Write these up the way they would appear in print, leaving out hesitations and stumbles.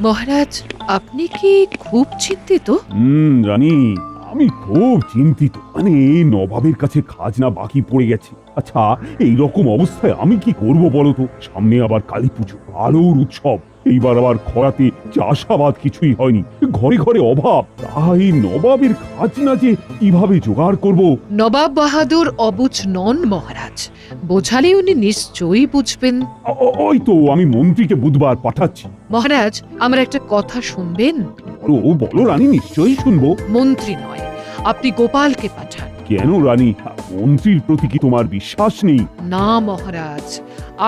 মহারাজ, আপনি কি খুব চিন্তিত? রানী, আমি খুব চিন্তিত। মানে এই নবাবের কাছে খাজনা বাকি পড়ে গেছে। আচ্ছা, এই রকম অবস্থায় আমি কি করব বলো তো? সামনে আবার কালী পুজো, আলোর উৎসব। এইবার আবার খরাতে চাষাবাদ কিছুই হয়নি, ঘরে ঘরে অভাব। তাই নবাবের খাজনা যে কিভাবে জোগাড় করব? নবাব বাহাদুর অবুঝ নন মহারাজ, বোঝালে উনি নিশ্চয়ই বুঝবেন। ওই তো, আমি মন্ত্রীকে বুধবার পাঠাচ্ছি। মহারাজ, আমার একটা কথা শুনবেন? বলো বলো রানী, নিশ্চয়ই শুনবো। মন্ত্রী নয়, আপনি গোপালকে পাঠান। কেন রানী, মন্ত্রীর প্রতি কি তোমার বিশ্বাস নেই? না মহারাজ,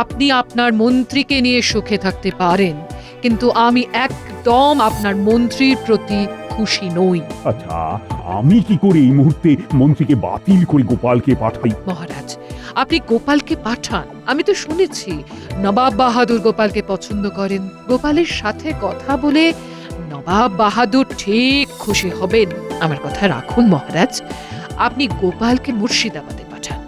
আপনি আপনার মন্ত্রীকে নিয়ে সুখে থাকতে পারেন, কিন্তু আমি একদম আপনার মন্ত্রীর প্রতি খুশি নই। আচ্ছা, আমি কি করে এই মুহূর্তে মন্ত্রীকে বাতিল করে গোপালকে পাঠাই? মহারাজ, আপনি গোপালকে পাঠান। আমি তো শুনেছি নবাব বাহাদুর গোপালকে পছন্দ করেন। গোপালের সাথে কথা বলে নবাব বাহাদুর ঠিক খুশি হবেন। আমার কথা রাখুন মহারাজ, আপনি গোপালকে মুর্শিদাবাদে পাঠান।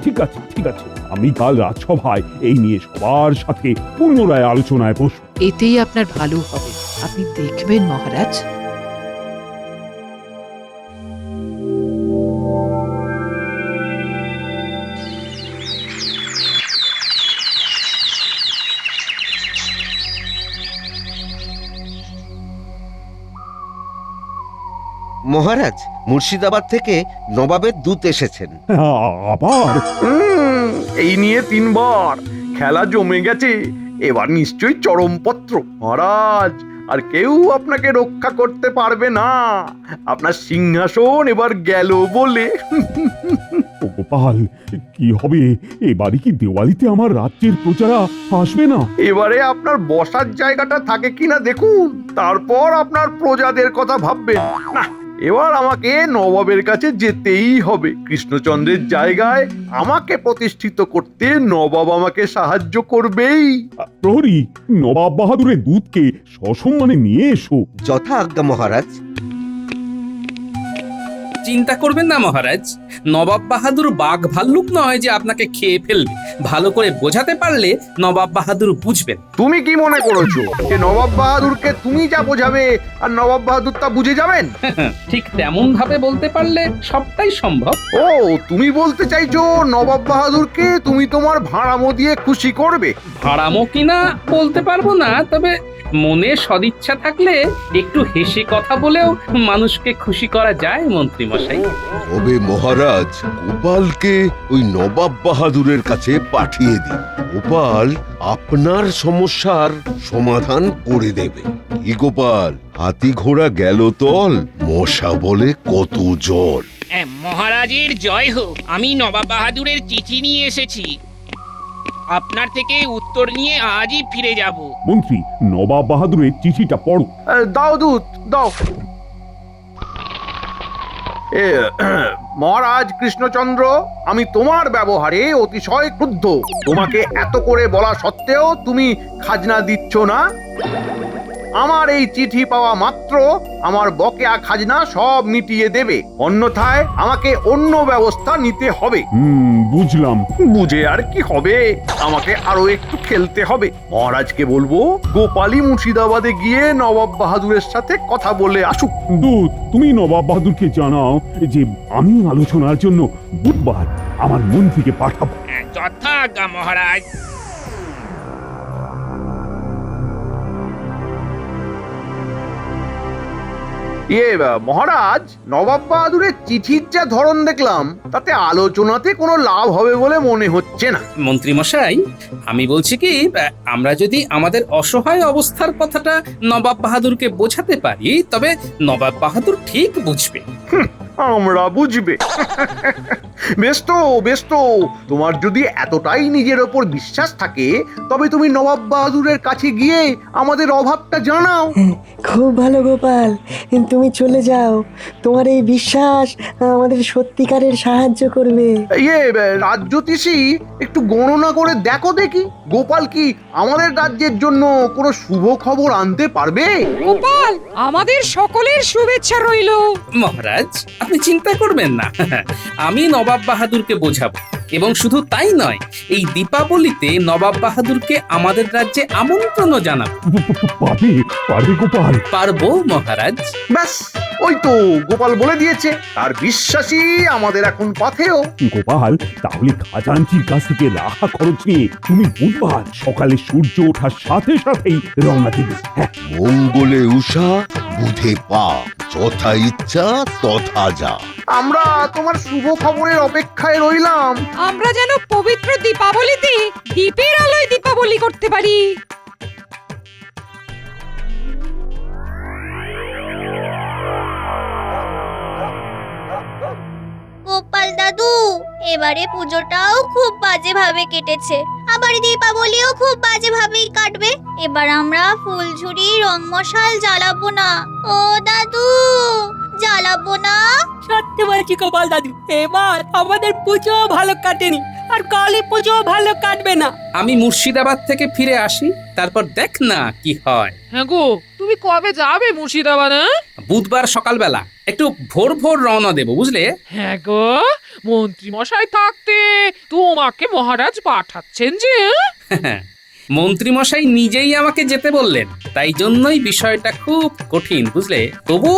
ঠিক আছে, ঠিক আছে। আমি কাল রাজসভায় এই নিয়ে সবার সাথে পুনরায় আলোচনায় বসব। এতেই আপনার ভালো হবে, আপনি দেখবেন মহারাজ। মহারাজ, মুর্শিদাবাদ থেকে নবাবের দূত এসেছেন। আবার এই নিয়ে 3বার খেলা জমে গেছে। এবার নিশ্চয়ই চরমপত্র। মহারাজ, আর কেউ আপনাকে রক্ষা করতে পারবে না। আপনার সিংহাসন এবার গেল বলে। ও গোপাল, কি হবে? এবারে কি দেওয়ালিতে আমার রাজ্যের প্রজারা আসবে না? এবারে আপনার বসার জায়গাটা থাকে কিনা দেখুন, তারপর আপনার প্রজাদের কথা ভাববেন। না, এবার আমাকে নবাবের কাছে যেতেই হবে। কৃষ্ণচন্দ্রের জায়গায় আমাকে প্রতিষ্ঠিত করতে নবাব আমাকে সাহায্য করবেই। প্রহরী, নবাব বাহাদুরের দূতকে সসম্মানে নিয়ে এসো। যথা আজ্ঞা মহারাজ। চিন্তা করবেন না মহারাজ, নবাব বাহাদুর বাঘ ভাল্লুক নয় যে আপনাকে খেয়ে ফেলবে। ভালো করে বোঝাতে পারলে নবাব বাহাদুর বুঝবেন। তুমি কি মনে করেছো যে নবাব বাহাদুরকে তুমি যা বোঝাবে আর নবাব বাহাদুর তা বুঝে যাবেন? ঠিক তেমন ভাবে বলতে পারলে সবটাই সম্ভব। ও, তুমি বলতে চাইছো নবাব বাহাদুরকে তুমি তোমার ভাড়ামো দিয়ে খুশি করবে? ভাড়ামো কিনা বলতে পারবো না, তবে মনে সদিচ্ছা থাকলে একটু হেসে কথা বলেও মানুষকে খুশি করা যায় মন্ত্রী মশাই। তবে মহারাজ, গোপালকে ওই নবাব বাহাদুরের কাছে পাঠিয়ে দিন। গোপাল আপনার সমস্যার সমাধান করে দেবে। কি গোপাল, হাতি ঘোড়া গেল তল, মশা বলে কত জল। মহারাজের জয় হোক। আমি নবাব বাহাদুরের চিঠি নিয়ে এসেছি। আপনার থেকে উত্তর নিয়ে আজই ফিরে যাব। মন্ত্রী, নবাব বাহাদুরের চিঠিটা পড়ো। দাও দূত, দাও। মহারাজ কৃষ্ণচন্দ্র, আমি তোমার ব্যবহারে অতিশয় ক্রুদ্ধ। তোমাকে এত করে বলা সত্ত্বেও তুমি খাজনা দিচ্ছ না। আমার এই চিঠি পাওয়া মাত্র আমার বকেয়া খাজনা সব মিটিয়ে দেবে, অন্যথায় আমাকে অন্য ব্যবস্থা নিতে হবে। বুঝলাম। বুঝে আর কি হবে, আমাকে আরো একটু খেলতে হবে। মহারাজকে বলবো গোপালী মুর্শিদাবাদে গিয়ে নবাব বাহাদুরের সাথে কথা বলে আসুক। দূত, তুমি নবাব বাহাদুরকে জানাও যে আমি আলোচনার জন্য বুধবার আমার মন্ত্রীকে পাঠাবো। যথা আজ্ঞা মহারাজ। মহারাজ, নবাব বাহাদুরের চিঠির যা ধরন দেখলাম, তাতে আলোচনাতে কোনো লাভ হবে বলে মনে হচ্ছে না। মন্ত্রী মশাই, আমি বলছি কি, আমরা যদি আমাদের অসহায় অবস্থার কথাটা নবাব বাহাদুরকে বোঝাতে পারি, তবে নবাব বাহাদুর ঠিক বুঝবে। আমরা বুঝবে? বেশ তো, বেশ তো। তোমার যদি এতটাই নিজের ওপর বিশ্বাস থাকে, তবে তুমি নবাব বাহাদুরের কাছে গিয়ে আমাদের অভাবটা জানাও। খুব ভালো গোপাল, তুমি চলে যাও। তোমার এই বিশ্বাস আমাদের সত্যিকারের সাহায্য করবে। রাজ্যতীষী, একটু গণনা করে দেখো দেখি, গোপাল কি আমাদের রাজ্যের জন্য কোনো শুভ খবর আনতে পারবে? গোপাল, আমাদের সকলের শুভেচ্ছা রইল। মহারাজ, আপনি চিন্তা করবেন না, আমি নবাব বাহাদুরকে বোঝাবো। এবং শুধু তাই নয়, এই দীপাবলিতে নবাব বাহাদুরকে আমাদের রাজ্যে আমন্ত্রণও জানাবো। পারবে পারবে গোপাল? পারবো মহারাজ। ব্যাস, ওই তো গোপাল বলে দিয়েছে, তার বিশ্বাসী আমাদের এখন পথেও। গোপাল, তাহলে খাজাঞ্চির কাছ থেকে রাখা খরচ নিয়ে তুমি বুধবার সকালে সূর্য ওঠার সাথে সাথেই রওনা দিবে। হ্যাঁ, মঙ্গলে উষা বুধে পা, যথা ইচ্ছা তথা যা। আমরা তোমার শুভ খবরের অপেক্ষায় রইলাম। আমরা যেন পবিত্র দীপাবলিতে দীপের আলোয় দীপাবলি করতে পারি। গোপাল দাদু, এবারে পুজোটাও খুব বাজে ভাবে কেটেছে, আবার দীপাবলিও খুব বাজে ভাবেই কাটবে। এবার আমরা ফুলঝুরি রং মশাল জ্বালাবো না। ও দাদু, জ্বালাবো না? সত্যি বলছি গোপাল দাদু, এবার আমাদের পুজো ভালো কাটেনি, আর কালী পুজো ভালো কাটবে না। আমি মুর্শিদাবাদ থেকে ফিরে আসি, তারপর দেখ না কি হয়। হ্যাঁ গো, তুমি কবে যাবে মুর্শিদাবাদ? বুধবার সকালবেলা একটু ভোর ভোর রওনা দেবো, বুঝলে? হ্যাঁ গো, মন্ত্রী মশাই থাকতে তোমাকে মহারাজ পাঠাচ্ছেন যে? মন্ত্রী মশাই নিজেই আমাকে যেতে বললেন, তাই জন্যই বিষয়টা খুব কঠিন, বুঝলে? তবু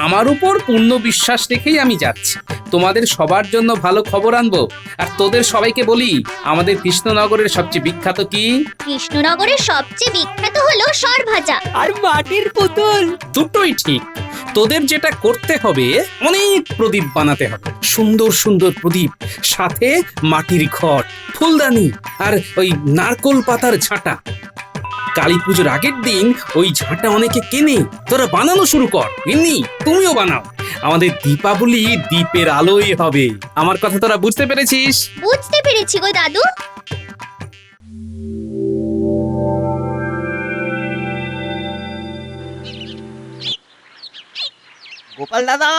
আমার উপর পূর্ণ বিশ্বাস রেখেই আমি যাচ্ছি। তোমাদের সবার জন্য ভালো খবর আনবো। আর তোদের সবাইকে বলি, আমাদের কৃষ্ণনগরের সবচেয়ে বিখ্যাত কি? কৃষ্ণনগরের সবচেয়ে বিখ্যাত হলো সরভাজা আর মাটির পুতুল। দুটোই ঠিক। তোদের যেটা করতে হবে, অনেক প্রদীপ বানাতে হবে, সুন্দর সুন্দর প্রদীপ, সাথে মাটির ঘট, ফুলদানি আর ওই নারকোল পাতার ঝাঁটা। কালী পুজোর আগের দিন ওই ঝাঁটা অনেকে কেনে, তোরা বানানো শুরু কর। এমনি তুমিও বানাও। আমাদের দীপাবলি দীপের আলোয় হবে। আমার কথা তোরা বুঝতে পেরেছিস? বুঝতে পেরেছি গো দাদু। গোপাল দাদা,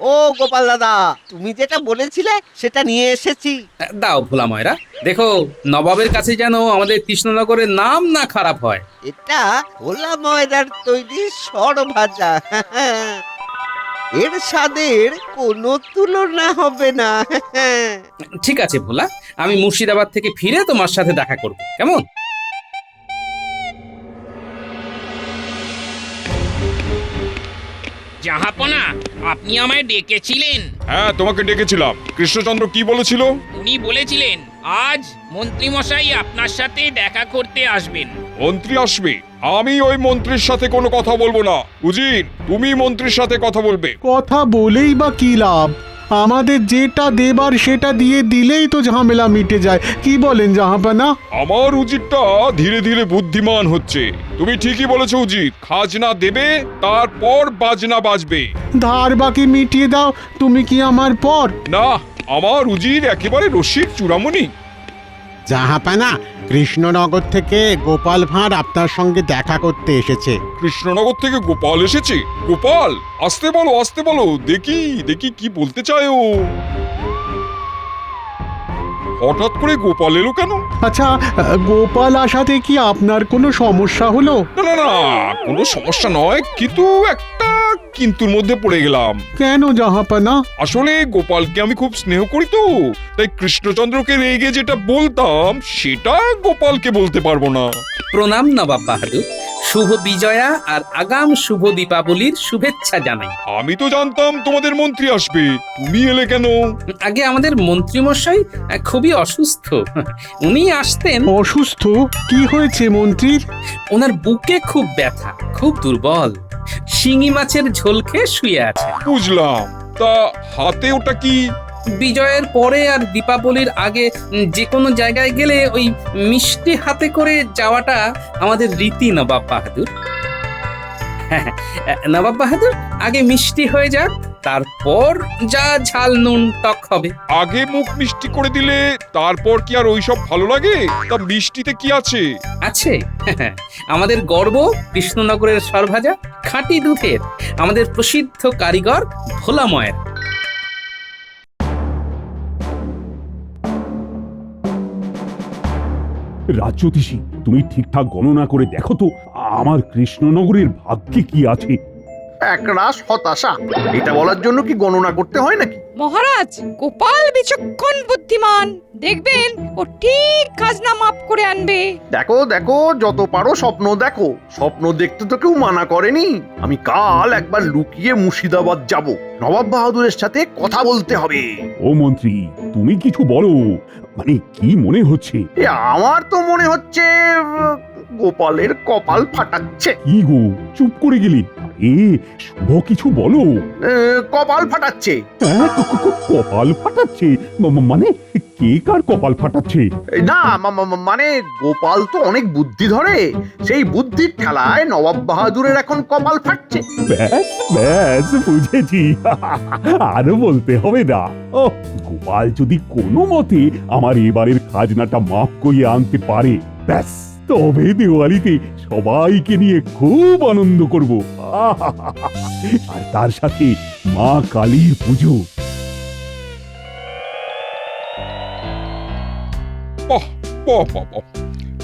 ও গোপাল দাদা, তুমি যেটা বলেছিলে সেটা নিয়ে এসেছি। দাও ভোলা ময়রা, দেখো নবাবের কাছে যেন আমাদের কৃষ্ণনগরের নাম না খারাপ হয়। এটা ভোলা ময়দার তৈরি সরভাজা। এর স্বাদের কোনো তুলনা হবে না। ঠিক আছে ভোলা, আমি মুর্শিদাবাদ থেকে ফিরে তোমার সাথে দেখা করব, কেমন? জাহাপনা, আপনি আমায় ডেকেছিলেন? হ্যাঁ, তোমাকে ডেকেছিলাম। কৃষ্ণচন্দ্র কি বলেছিল? উনি বলেছিলেন আজ মন্ত্রী মশাই আপনার সাথে দেখা করতে আসবেন। মন্ত্রী আসবে? আমি ওই মন্ত্রীর সাথে কোনো কথা বলবো না। উজির, তুমি মন্ত্রীর সাথে কথা বলবে। কথা বলেই বা কি লাভ? আমাদের যেটা দেবার সেটা দিয়ে দিলেই তো ঝামেলা মিটে যায়। কি বলেন জাহাপানা? আমার উজিরটা ধীরে ধীরে বুদ্ধিমান হচ্ছে। তুমি ঠিকই বলেছো উজির, খাজনা দেবে, তারপর বাজনা বাজবে। ধার বাকি মিটিয়ে দাও, তুমি কি আমার পর? না, আমার উজির একেবারে রসিক চূড়ামণি। জাহাপানা, কৃষ্ণনগর থেকে গোপাল ভাঁড় আপনার সঙ্গে দেখা করতে এসেছে। কৃষ্ণনগর থেকে গোপাল এসেছে? গোপাল, আসতে বলো, আসতে বলো, দেখি দেখি কি বলতে চায় ও। হঠাৎ করে গোপাল এলো কেন? আচ্ছা, গোপাল আসাতে কি আপনার কোনো সমস্যা হলো? না না না, কোনো সমস্যা নয়, কিন্তু একটা কিন্তুর মধ্যে পড়ে গেলাম। কেন জাহাপানা? আসলে গোপালকে আমি খুব স্নেহ করি তো, তাই কৃষ্ণচন্দ্রকে রেগে যেটা বলতাম সেটা গোপালকে বলতে পারবো না। প্রণাম নবাব বাহাদুর, শুভ বিজয়া আর আগাম শুভ দীপাবলির শুভেচ্ছা জানাই। আমি তো জানতাম তোমাদের মন্ত্রী আসবে, তুমি এলে কেন? আগে আমাদের মন্ত্রী মশাই খুবই অসুস্থ, উনি আসতেন। অসুস্থ? কি হয়েছে মন্ত্রীর? ওনার বুকে খুব ব্যথা, খুব দুর্বল, শিঙি মাছের ঝোল খেয়ে শুয়ে আছে। বুঝলাম, তা হাতে ওটা কি? বিজয়ের পরে আর দীপাবলির আগে যে কোনো জায়গায় গেলে ওই মিষ্টি হাতে করে যাওয়াটা আমাদের রীতি নবাব বাহাদুর। নবাব বাহাদুর, আগে মিষ্টি হয়ে যাক, তারপর যা ঝাল নুন টক হবে। আগে মুখ মিষ্টি করে দিলে তারপর কি আর ওইসব ভালো লাগে? তা মিষ্টিতে কি আছে? আছে আমাদের গর্ব কৃষ্ণনগরের সরভাজা, খাঁটি দুধের, আমাদের প্রসিদ্ধ কারিগর ভোলা ময়ের। রাজ্যতীষী, তুমি ঠিকঠাক গণনা করে দেখো তো আমার কৃষ্ণনগরের ভাগ্যে কি আছে। একরাশ হতাশা। এটা বলার জন্য কি গণনা করতে হয় নাকি? মহারাজ, গোপাল বিচক্ষণ বুদ্ধিমান, দেখবেন ও ঠিক খাজনা মাপ করে আনবে। দেখো দেখো, যত পারো স্বপ্ন দেখো। স্বপ্ন দেখতে তো কেউ মানা করেনি। আমি কাল একবার লুকিয়ে মুর্শিদাবাদ যাব, নবাব বাহাদুরের সাথে কথা বলতে হবে। ও মন্ত্রী, তুমি কিছু বলো, মানে কি মনে হচ্ছে? আমার তো মনে হচ্ছে গোপালের কপাল ফাটাচ্ছে। কি গো, চুপ করে গেলি? শুভ কিছু বলো। কপাল ফাটাচ্ছে। হ্যাঁ, কপাল ফাটাচ্ছে? মানে কে কার কপাল ফাটাচ্ছে? না, মানে গোপাল তো অনেক বুদ্ধি ধরে, সেই বুদ্ধির ঠেলায় নবাব বাহাদুরের এখন কপাল ফাটছে। ব্যাস ব্যাস, বুঝেছি। আরো বলতে হবে না। ও, গোপাল যদি কোনো মতে আমার এবারের খাজনাটা মাফ করিয়ে আনতে পারে, ব্যাস, তবে দিওয়ালিতে সবাইকে নিয়ে খুব আনন্দ করব। আর তার সাথে মা কালীর পুজো। বাহ বাহ বাহ বাহ,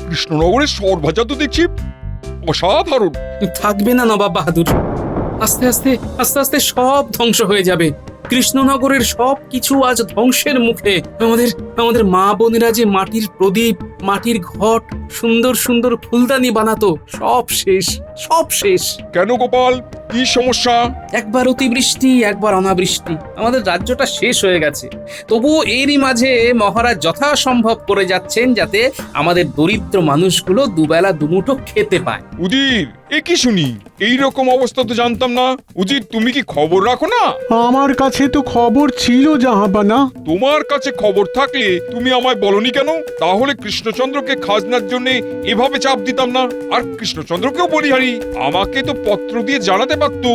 কৃষ্ণনগরের সর ভাজা তো দেখছি অসাধারণ। থাকবে না নবাব বাহাদুর, আস্তে আস্তে আস্তে আস্তে সব ধ্বংস হয়ে যাবে। কৃষ্ণনগরের সব কিছু আজ ধ্বংসের মুখে। আমাদের আমাদের মা বোনেরা যে মাটির প্রদীপ, মাটির ঘট, সুন্দর সুন্দর ফুলদানি বানাতো, সব শেষ, সব শেষ। কেন গোপাল, কি সমস্যা? একবার অতিবৃষ্টি, একবার অনাবৃষ্টি, আমাদের রাজ্যটা শেষ হয়ে গেছে। তবুও এরই মাঝে মহারাজ যথাসম্ভব করে যাচ্ছেন যাতে আমাদের দরিদ্র মানুষগুলো দুবেলা দুমুঠো খেতে পায়। উজির, এ কি শুনি? এই রকম অবস্থা তো জানতাম না। উজির, তুমি কি খবর রাখো না? আমার কাছে তো খবর ছিল জাহাপানা। তোমার কাছে খবর থাকলে তুমি আমায় বলনি কেন? তাহলে কৃষ্ণচন্দ্রকে খাজনার জন্য এভাবে চাপ দিতাম না। আর কৃষ্ণচন্দ্রকেও বলিহারি, আমাকে তো পত্র দিয়ে জানাতে পারতো।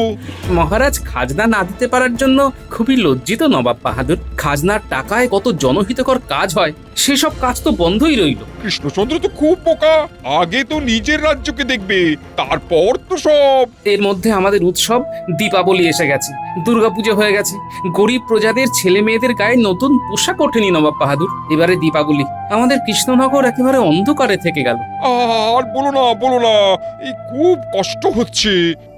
মহারাজ খাজনা না দিতে পারার জন্য খুবই লজ্জিত নবাব বাহাদুর। খাজনার টাকায় কত জনহিতকর কাজ হয়, সেসব কাজ তো বন্ধই রইল। কৃষ্ণচন্দ্র তো খুব বোকা, আগে তো নিজের রাজ্যকে দেখবে, তারপর তো সব। এর মধ্যে আমাদের উৎসব দীপাবলি এসে গেছে, দুর্গাপুজো হয়ে গেছে, গরিব প্রজাদের ছেলে মেয়েদের গায়ে নতুন পোশাক ওঠেনি নবাব বাহাদুর। এবারে দীপাবলি, আমাদের কৃষ্ণনগর একেবারে অন্ধকারে থেকে গেল। আর বলো না বলো না, এই খুব কষ্ট হচ্ছে।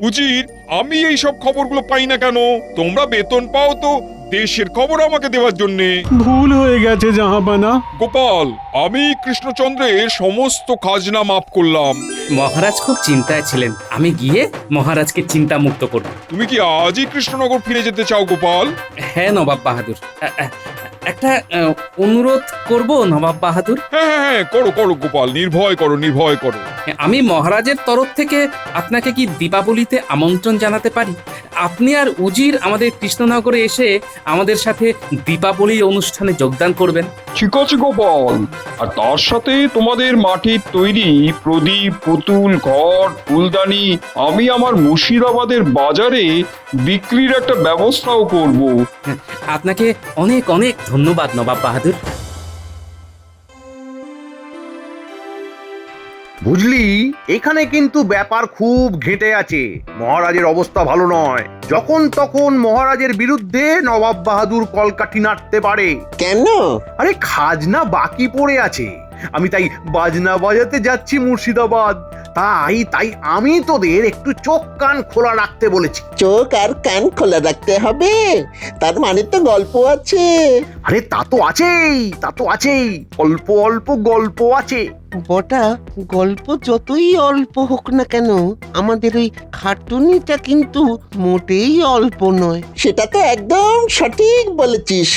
উজির, আমি এই সব খবরগুলো পাই না কেন? তোমরা বেতন পাও তো দেশের খবর আমাকে দেওয়ার জন্য। ভুল হয়ে গেছে জাহাপানা। গোপাল, আমি কৃষ্ণচন্দ্রের সমস্ত খাজনা মাফ করলাম। মহারাজ খুব চিন্তায় ছিলেন, আমি গিয়ে মহারাজকে চিন্তা মুক্ত করব। তুমি কি আজই কৃষ্ণনগর ফিরে যেতে চাও গোপাল? হ্যাঁ নবাব বাহাদুর, একটা অনুরোধ করব নবাব বাহাদুর। হ্যাঁ হ্যাঁ হ্যাঁ, করো করো গোপাল, নির্ভয় করো নির্ভয় করো। আমি মহারাজের তরফ থেকে আপনাকে কি দীপাবলিতে আমন্ত্রণ জানাতে পারি? আপনি আর উজির আমাদের কৃষ্ণনগরে এসে আমাদের সাথে দীপাবলির অনুষ্ঠানে যোগদান করবেন। ঠিক আছে গোপাল, আর তার সাথে তোমাদের মাটির তৈরি প্রদীপ, পুতুল, ঘট, ফুলদানি আমি আমার মুর্শিদাবাদের বাজারে বিক্রির একটা ব্যবস্থাও করব। আপনাকে অনেক অনেক ধন্যবাদ নবাব বাহাদুর। বুঝলি, এখানে কিন্তু ব্যাপার খুব ঘেঁটে আছে। মহারাজের অবস্থা ভালো নয়। যখন তখন মহারাজের বিরুদ্ধে নবাব বাহাদুর কলকাঠি নাড়তে পারে। কেন? আরে খাজনা বাকি পড়ে আছে। আমি তাই বাজনা বাজাতে যাচ্ছি মুর্শিদাবাদ। তাই তাই আমি তোদের একটু চোখ কান খোলা রাখতে বলেছি। চোখ আর কান খোলা রাখতে হবে? তার মানে তো গল্প আছে। আরে তা তো আছেই, তা তো আছেই, অল্প অল্প গল্প আছে। বটা, গল্প যতই অল্প হোক না কেন, আমাদের ওই খাটুনিটা কিন্তু মোটেই অল্প নয়। সেটা তো একদম সঠিক বলেছিস।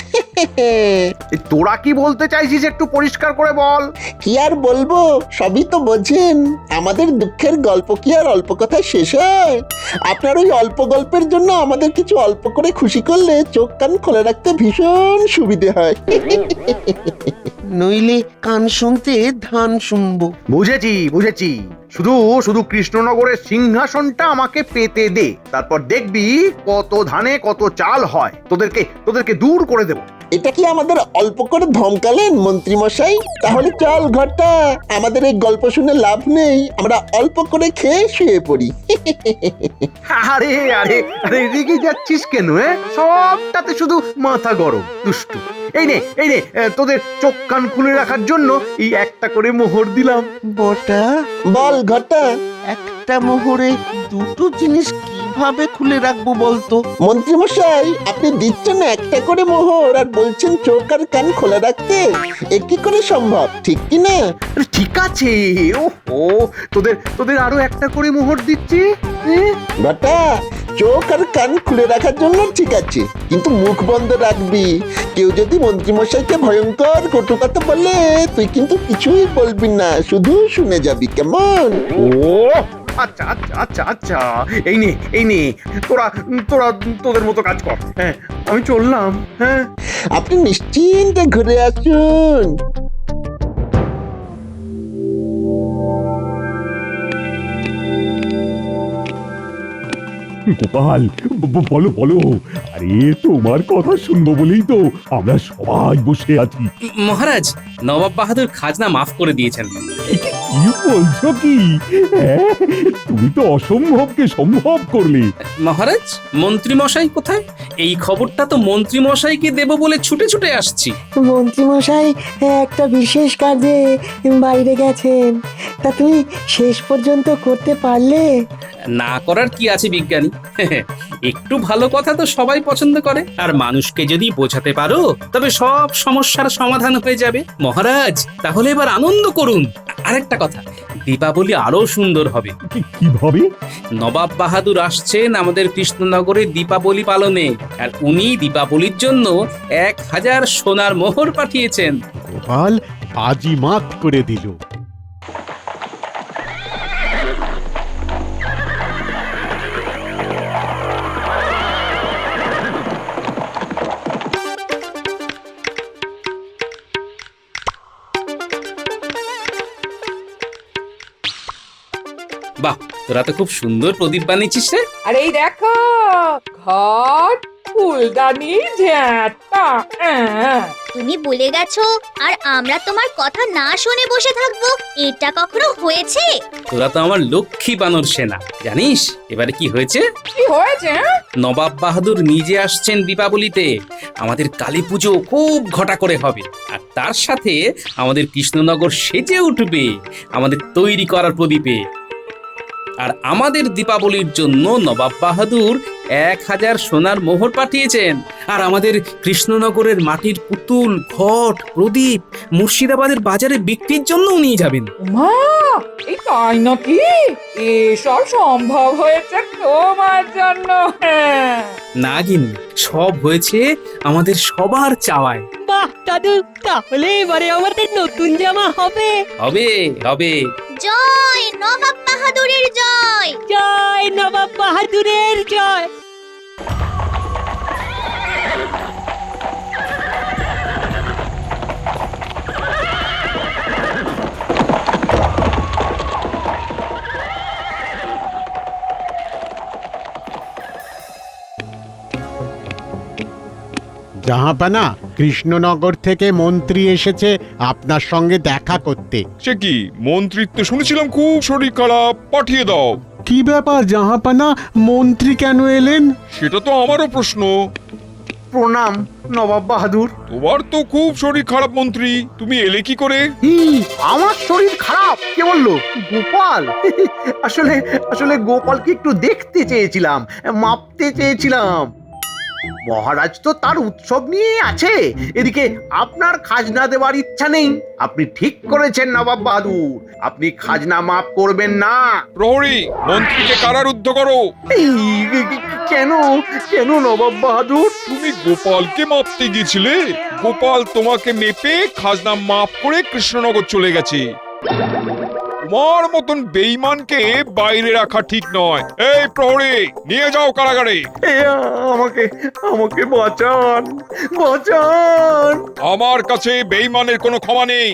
তোরা কি বলতে চাইছিস একটু পরিষ্কার করে বল। কি আর বলবো, সবই তো বোঝেন। আমাদের দুঃখের গল্প কি আর অল্প কথায় শেষ হয়? আপনার ওই অল্প গল্পের জন্য আমাদের কিছু অল্প করে খুশি করলে চোখ কান খোলা রাখতে ভীষণ সুবিধে হয়। নইলে কান শুনতে ধান শুনবো। বুঝেছি বুঝেছি, শুধু শুধু কৃষ্ণনগরের সিংহাসনটা আমাকে পেতে দে, তারপর দেখবি কত ধানে কত চাল হয়। তোদেরকে দূর করে দেব। এটা কি আমাদের অল্প করে ধমকালেন মন্ত্রী মশাই? তাহলে চল ঘরটা, আমাদের এই গল্প শুনে লাভ নেই, আমরা অল্প করে খেয়ে শুয়ে পড়ি। আরে আরে আরে, রেগে যাচ্ছিস কেন? সবটাতে শুধু মাথা গরম, দুষ্টু। এই নে তোদের চোখ কান খুলে রাখার জন্য এই একটা করে মোহর দিলাম। বটা, বল ঘটা, একটা মোহরে দুটো জিনিস কি কিভাবে খুলে রাখবো বলতো? মন্ত্রীমশাই, আপনি দিচ্ছেন একটা করে মোহর আর বলছেন চোখ আর কান খোলা রাখতে। এ কি করে সম্ভব, ঠিক কি না? আরে ঠিক আছে, ও তোদের তোদের আরো একটা করে মোহর দিচ্ছি। বাটা, চোখ আর কান খুলে রাখার জন্য ঠিক আছে, কিন্তু মুখ বন্ধ রাখবি। কেউ যদি মন্ত্রীমশাইকে ভয়ঙ্কর কটু কথা বলে, তুই কিন্তু কিছুই বলবি না, শুধু শুনে যাবি, কেমন? ও আচ্ছা আচ্ছা আচ্ছা আচ্ছা, এই নে তোরা তোরা তোদের মতো কাজ কর। হ্যাঁ, আমি চললাম। হ্যাঁ, আপনি নিশ্চিন্তে ঘুরে আসুন। গোপাল, বলো বলো। আরে তোমার কথা শুনবো বলেই তো আমরা সবাই বসে আছি। মহারাজ, নবাব বাহাদুর খাজনা মাফ করে দিয়েছেন। কি বলছো কি? হ্যাঁ, তুমি তো অসম্ভবকে সম্ভব করলে। মহারাজ, মন্ত্রী মশাই কোথায়? এই খবরটা তো মন্ত্রী মশাইকে দেব বলে ছুটে ছুটে আসছি। মন্ত্রীমশাই একটা বিশেষ কাজে বাইরে গেছেন, তা তুমি শেষ পর্যন্ত করতে পারলে? না করার কি আছে বিজ্ঞানী? একটু ভালো কথা তো সবাই পছন্দ করে, আর মানুষকে যদি বোঝাতে পারো তবে সব সমস্যার সমাধান হয়ে যাবে। মহারাজ, তাহলে এবার আনন্দ করুন। আরেকটা কথা, দীপাবলি আরো সুন্দর হবে। কিভাবে? নবাব বাহাদুর আসছেন আমাদের কৃষ্ণনগরে দীপাবলি পালনে, আর উনি দীপাবলির জন্য 1000 সোনার মোহর পাঠিয়েছেন। গোপাল বাজি মাত করে দিল। বাহ, তোরা তো খুব সুন্দর প্রদীপ বানিয়েছিস রে। আর এই দেখো, ঘট, ফুলদানি, ঝাঁটা। তুমি বলে গেছো আর আমরা তোমার কথা না শুনে বসে থাকবো? এটা কখনো হয়েছে? তোরা তো আমার লক্ষ্মী বানর সেনা। জানিস এবারে কি হয়েছে? কি হয়েছে? নবাব বাহাদুর নিজে আসছেন দীপাবলিতে। আমাদের কালী পুজো খুব ঘটা করে হবে, আর তার সাথে আমাদের কৃষ্ণনগর সেজে উঠবে আমাদের তৈরি করার প্রদীপে। আর আমাদের দীপাবলির জন্য নবাব বাহাদুর 1000 সোনার মোহর পাঠিয়েছেন। আর আমাদের কৃষ্ণনগরের মাটির পুতুল, ঘট, প্রদীপ মুর্শিদাবাদের বাজারে বিক্রির জন্য নিয়ে যাবেন। মা, এই তাই নাকি? এসব সম্ভব হয়েছে তোমার জন্য? না গিন্নি, সব হয়েছে আমাদের সবার চাওয়ায়। বাহ দাদু, তাহলে এবারে আমাদের নতুন জামা হবে। হবে হবে। জয় নবাব বাহাদুরের জয়! জয় নবাব বাহাদুরের জয়! জাহাপানা, কৃষ্ণনগর থেকে মন্ত্রী এসেছে আপনার সঙ্গে দেখা করতে। সে কি মন্ত্রিত্ব শুনেছিলাম খুব শরীর খারাপ, পাঠিয়ে দাও। কি ব্যাপার জাহাপানা, মন্ত্রী কেন এলেন? সেটা তো আমারও প্রশ্ন। প্রণাম নবাব বাহাদুর। তোমার তো খুব শরীর খারাপ মন্ত্রী, তুমি এলে কি করে? আমার শরীর খারাপ? কে বললো? গোপাল। আসলে আসলে গোপালকে একটু দেখতে চেয়েছিলাম, মাপতে চেয়েছিলাম। মহারাজ তো তার উৎসব নিয়ে আছে, এদিকে আপনার খাজনা দেওয়ার ইচ্ছা নেই। আপনি ঠিক করেছেন নবাব বাহাদুর, আপনি খাজনা মাফ করবেন না। প্রহরী, মন্ত্রীকে কারারুদ্ধ করো। কেন কেন নবাব বাহাদুর? তুমি গোপালকে মাপতে গিয়েছিলে, গোপাল তোমাকে মেপে খাজনা মাফ করে কৃষ্ণনগর চলে গেছে। তোমার মতন বেঈমানকে বাইরে রাখা ঠিক নয়। এই প্রহরী, নিয়ে যাও কারাগারে। আমাকে আমাকে বাঁচান, বাঁচান। আমার কাছে বেঈমানের কোনো ক্ষমা নেই।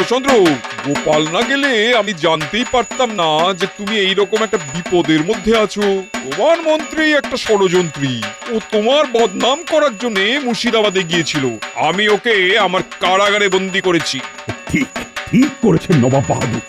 রামচন্দ্র, গোপাল না গেলে আমি জানতেই পারতাম না যে তুমি এইরকম একটা বিপদের মধ্যে আছো। তোমার মন্ত্রী একটা ষড়যন্ত্রী, ও তোমার বদনাম করার জন্য মুর্শিদাবাদে গিয়েছিল। আমি ওকে আমার কারাগারে বন্দি করেছি। ঠিক ঠিক করেছেন নবাব বাহাদুর।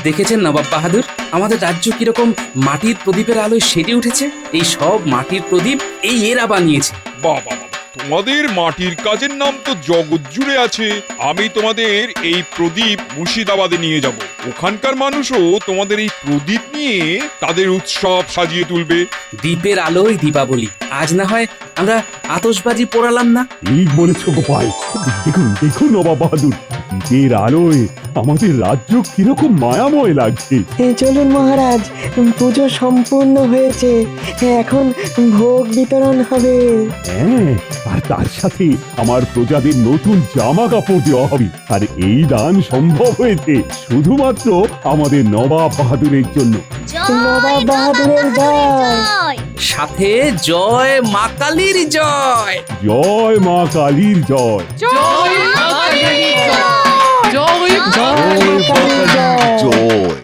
দেখেছেন নবাব বাহাদুর, আমাদের রাজ্য কিরকম মাটির প্রদীপের আলোয় সেজে উঠেছে। এই সব মাটির প্রদীপ এই এরা বানিয়েছে। বাবা, তোমাদের মাটির কাজের নাম তো জগৎ জুড়ে আছে। আমি তোমাদের এই প্রদীপ মুর্শিদাবাদে নিয়ে যাব। ওখানকার মানুষও তোমাদের এই প্রদীপ নিয়ে তাদের উৎসব সাজিয়ে তুলবে। দ্বীপের আলোয় দীপাবলি। আজ না হয় আমরা আতশবাজি পোড়ালাম না? ঠিক বলেছ গোপাল। দেখুন দেখুন নবাব বাহাদুর, দ্বীপের আলোয় আমাদের রাজ্য কিরকম মায়াময় লাগছে। চলুন মহারাজ, পুজো সম্পূর্ণ হয়েছে, এখন ভোগ বিতরণ হবে। হ্যাঁ, আর তার সাথে আমার প্রজাদের নতুন জামা কাপড় দেওয়া হবে। আর এই দান সম্ভব হয়েছে শুধুমাত্র আমাদের নবাব বাহাদুরের জন্য। নবাব বাহাদুরের জয়। সাথে জয় মা কালীর জয়। জয় মা কালীর জয়। জয় মা কালীর জয়। জয় জয় মা কালীর জয়। জয়।